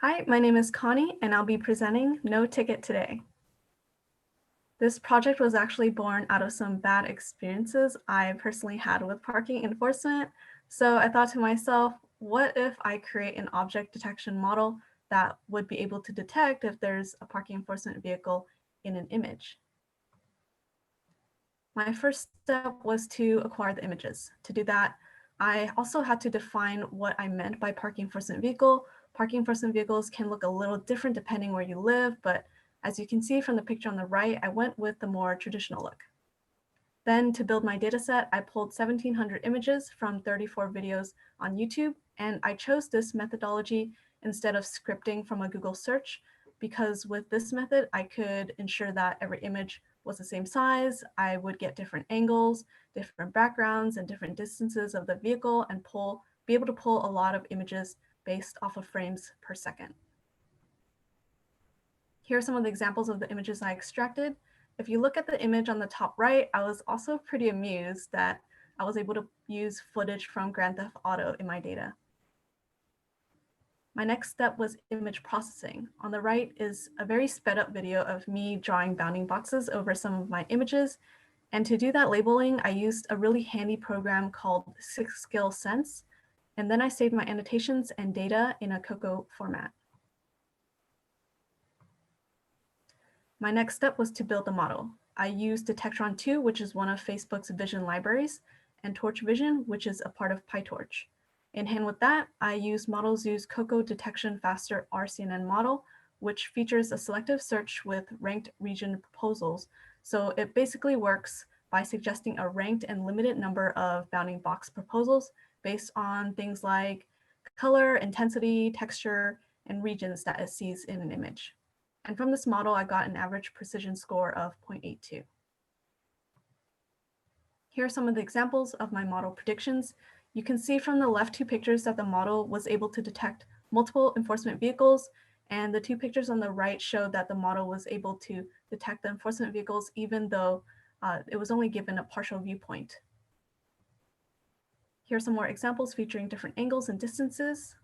Hi, my name is Connie, and I'll be presenting No Ticket today. This project was actually born out of some bad experiences I personally had with parking enforcement. So I thought to myself, what if I create an object detection model that would be able to detect if there's a parking enforcement vehicle in an image? My first step was to acquire the images. To do that, I also had to define what I meant by parking enforcement vehicle. Parking enforcement vehicles can look a little different depending where you live, but as you can see from the picture on the right, I went with the more traditional look. Then to build my dataset, I pulled 1,700 images from 34 videos on YouTube, and I chose this methodology instead of scripting from a Google search because with this method, I could ensure that every image was the same size, I would get different angles, different backgrounds, and different distances of the vehicle and be able to pull a lot of images based off of frames per second. Here are some of the examples of the images I extracted. If you look at the image on the top right, I was also pretty amused that I was able to use footage from Grand Theft Auto in my data. My next step was image processing. On the right is a very sped up video of me drawing bounding boxes over some of my images. And to do that labeling, I used a really handy program called 6-Skill Sense. And then I saved my annotations and data in a COCO format. My next step was to build the model. I used Detectron 2, which is one of Facebook's vision libraries, and Torch Vision, which is a part of PyTorch. In hand with that, I used ModelZoo's COCO Detection Faster RCNN model, which features a selective search with ranked region proposals. So it basically works by suggesting a ranked and limited number of bounding box proposals based on things like color, intensity, texture, and regions that it sees in an image. And from this model, I got an average precision score of 0.82. Here are some of the examples of my model predictions. You can see from the left two pictures that the model was able to detect multiple enforcement vehicles, and the two pictures on the right show that the model was able to detect the enforcement vehicles even though it was only given a partial viewpoint. Here are some more examples featuring different angles and distances.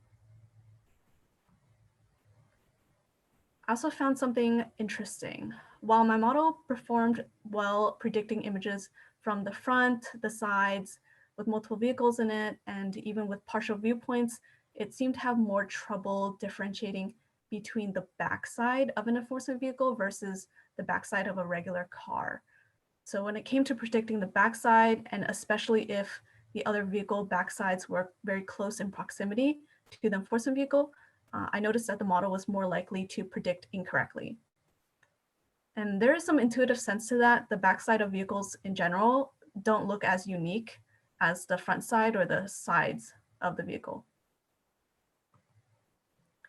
I also found something interesting. While my model performed well predicting images from the front, the sides, with multiple vehicles in it, and even with partial viewpoints, it seemed to have more trouble differentiating between the backside of an enforcement vehicle versus the backside of a regular car. So when it came to predicting the backside, and especially if the other vehicle backsides were very close in proximity to the enforcement vehicle, I noticed that the model was more likely to predict incorrectly. And there is some intuitive sense to that. The backside of vehicles in general don't look as unique as the front side or the sides of the vehicle.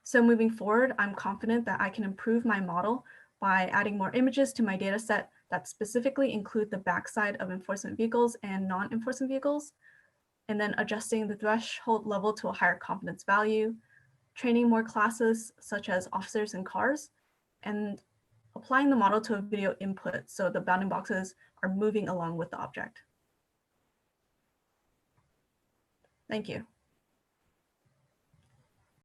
So moving forward, I'm confident that I can improve my model by adding more images to my data set that specifically include the backside of enforcement vehicles and non-enforcement vehicles, and then adjusting the threshold level to a higher confidence value, training more classes such as officers and cars, and applying the model to a video input so the bounding boxes are moving along with the object. Thank you.